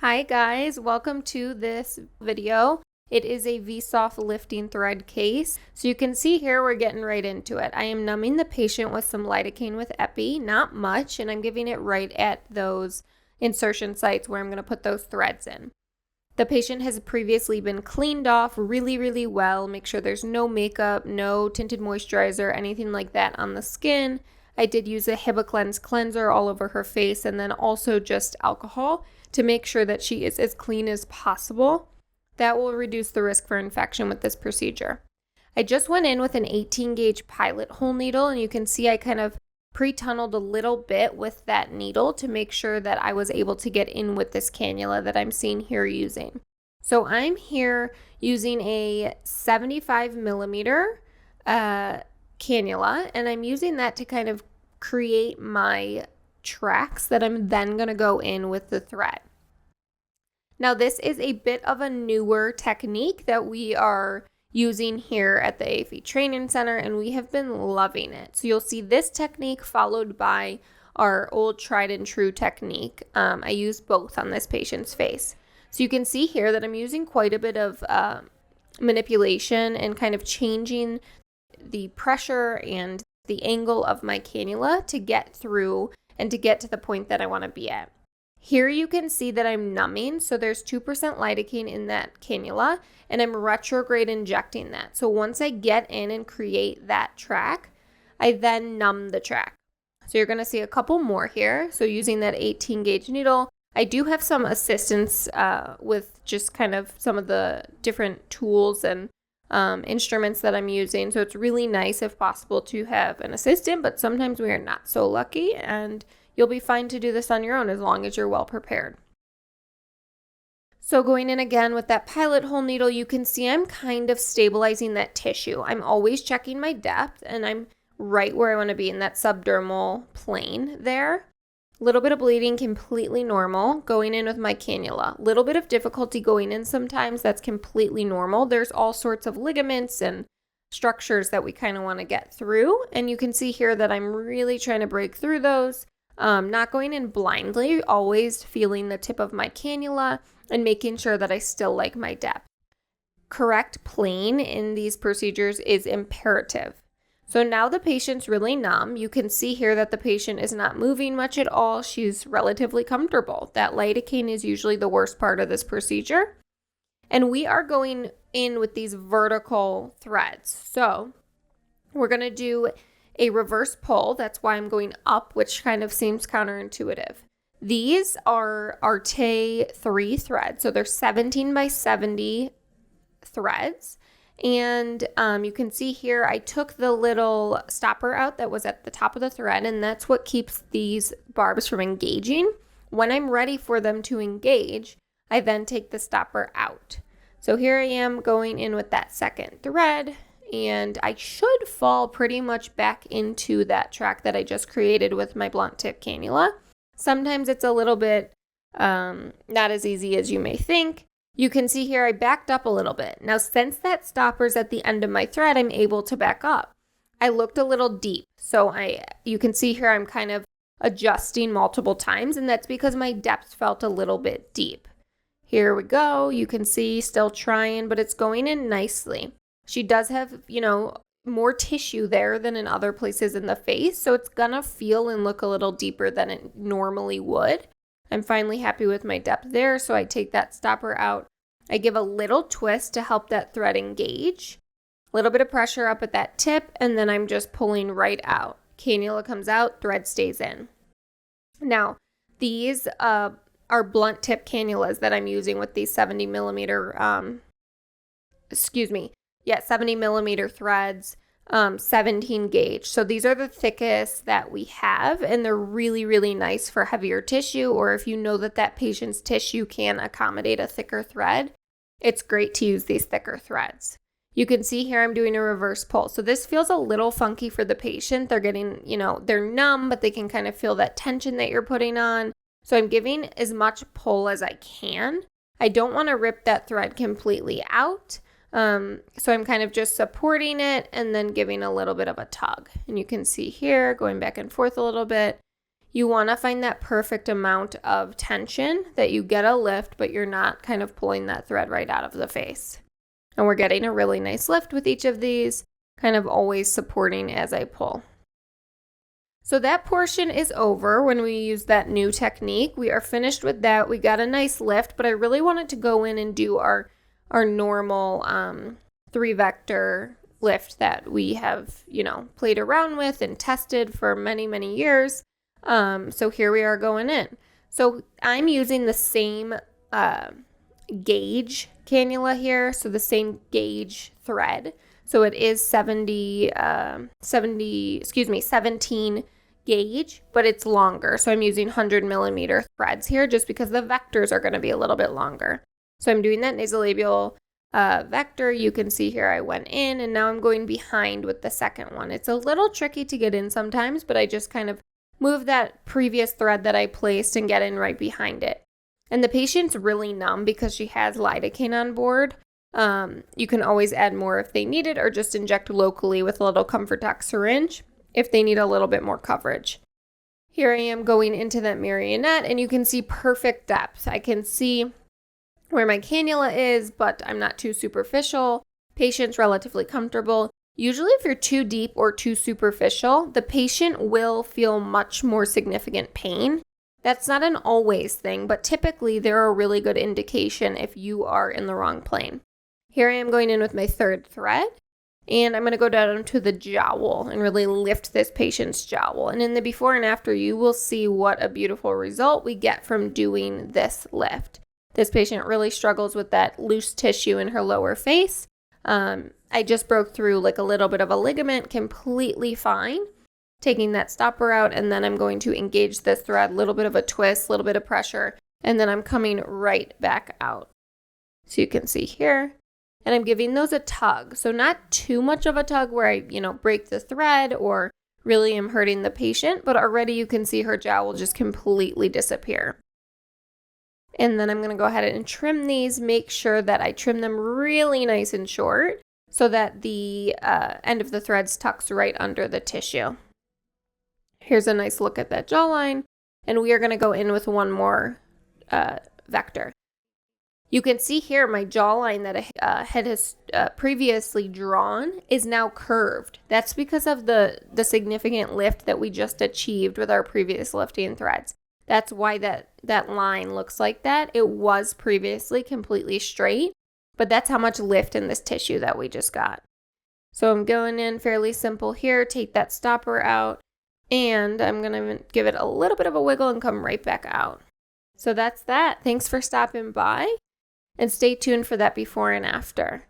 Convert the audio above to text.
Hi guys, welcome to this video. It is a VSoft lifting thread case. So you can see here we're getting right into it. I am numbing the patient with some lidocaine with epi, not much, and I'm giving it right at those insertion sites where I'm going to put those threads in. The patient has previously been cleaned off really well. Make sure there's no makeup, no tinted moisturizer, anything like that on the skin. I did use a Hibiclens cleanser all over her face and then also just alcohol to make sure that she is as clean as possible. That will reduce the risk for infection with this procedure. I just went in with an 18 gauge pilot hole needle, and you can see I kind of pre-tunneled a little bit with that needle to make sure that I was able to get in with this cannula that I'm seeing here using. So I'm here using a 75 millimeter cannula, and I'm using that to kind of create my tracks that I'm then going to go in with the thread. Now this is a bit of a newer technique that we are using here at the AFE Training Center, and we have been loving it. So you'll see this technique followed by our old tried and true technique. I use both on this patient's face. So you can see here that I'm using quite a bit of manipulation and kind of changing the pressure and the angle of my cannula to get through and to get to the point that I want to be at. Here you can see that I'm numbing, so there's 2% lidocaine in that cannula, and I'm retrograde injecting that. So once I get in and create that track, I then numb the track. So you're going to see a couple more here. So using that 18 gauge needle, I do have some assistance with just kind of some of the different tools and instruments that I'm using. So it's really nice if possible to have an assistant, but sometimes we are not so lucky, and you'll be fine to do this on your own as long as you're well prepared. So going in again with that pilot hole needle, you can see I'm kind of stabilizing that tissue. I'm always checking my depth, and I'm right where I want to be in that subdermal plane there. A little bit of bleeding, completely normal. Going in with my cannula. Little bit of difficulty going in sometimes. That's completely normal. There's all sorts of ligaments and structures that we kind of want to get through. And you can see here that I'm really trying to break through those. Not going in blindly, always feeling the tip of my cannula and making sure that I still like my depth. Correct plane in these procedures is imperative. So now the patient's really numb. You can see here that the patient is not moving much at all. She's relatively comfortable. That lidocaine is usually the worst part of this procedure. And we are going in with these vertical threads. So we're going to do a reverse pull. That's why I'm going up, which kind of seems counterintuitive. These are Arte 3 threads. So they're 17 by 70 threads. And you can see here, I took the little stopper out that was at the top of the thread, and that's what keeps these barbs from engaging. When I'm ready for them to engage, I then take the stopper out. So here I am going in with that second thread, and I should fall pretty much back into that track that I just created with my blunt tip cannula. Sometimes it's a little bit not as easy as you may think. You can see here I backed up a little bit. Now, since that stopper's at the end of my thread, I'm able to back up. I looked a little deep, so you can see here I'm kind of adjusting multiple times, and that's because my depth felt a little bit deep. Here we go. You can see still trying, but it's going in nicely. She does have, more tissue there than in other places in the face, so it's gonna feel and look a little deeper than it normally would. I'm finally happy with my depth there, so I take that stopper out. I give a little twist to help that thread engage. A little bit of pressure up at that tip, and then I'm just pulling right out. Cannula comes out, thread stays in. Now, these are blunt tip cannulas that I'm using with these 70 millimeter, 70 millimeter threads. 17 gauge. So these are the thickest that we have, and they're really nice for heavier tissue, or if you know that patient's tissue can accommodate a thicker thread, it's great to use these thicker threads. You can see here I'm doing a reverse pull. So this feels a little funky for the patient. They're getting, they're numb, but they can kind of feel that tension that you're putting on. So I'm giving as much pull as I can. I don't want to rip that thread completely out. So I'm kind of just supporting it and then giving a little bit of a tug. And you can see here, going back and forth a little bit, You want to find that perfect amount of tension that you get a lift, but you're not kind of pulling that thread right out of the face. And we're getting a really nice lift with each of these, kind of always supporting as I pull. So that portion is over when we use that new technique. We are finished with that. We got a nice lift, but I really wanted to go in and do our normal 3-vector lift that we have, played around with and tested for many, many years. So here we are going in. So I'm using the same gauge cannula here, so the same gauge thread. So it is 17 gauge, but it's longer. So I'm using 100 millimeter threads here just because the vectors are going to be a little bit longer. So I'm doing that nasolabial vector. You can see here I went in and now I'm going behind with the second one. It's a little tricky to get in sometimes, but I just kind of move that previous thread that I placed and get in right behind it. And the patient's really numb because she has lidocaine on board. You can always add more if they need it, or just inject locally with a little ComfortDoc syringe if they need a little bit more coverage. Here I am going into that marionette, and you can see perfect depth. I can see where my cannula is, but I'm not too superficial. Patient's relatively comfortable. Usually if you're too deep or too superficial, the patient will feel much more significant pain. That's not an always thing, but typically they're a really good indication if you are in the wrong plane. Here I am going in with my third thread, and I'm going to go down to the jowl and really lift this patient's jowl. And in the before and after, you will see what a beautiful result we get from doing this lift. This patient really struggles with that loose tissue in her lower face. I just broke through like a little bit of a ligament, completely fine. Taking that stopper out, and then I'm going to engage this thread, a little bit of a twist, a little bit of pressure, and then I'm coming right back out. So you can see here, and I'm giving those a tug. So not too much of a tug where I, break the thread or really am hurting the patient, but already you can see her jowl just completely disappear. And then I'm going to go ahead and trim these, make sure that I trim them really nice and short so that the end of the threads tucks right under the tissue. Here's a nice look at that jawline, and we are going to go in with one more vector. You can see here my jawline that I had previously drawn is now curved. That's because of the significant lift that we just achieved with our previous lifting threads. That's why that line looks like that. It was previously completely straight, but that's how much lift in this tissue that we just got. So I'm going in fairly simple here, take that stopper out, and I'm going to give it a little bit of a wiggle and come right back out. So that's that. Thanks for stopping by, and stay tuned for that before and after.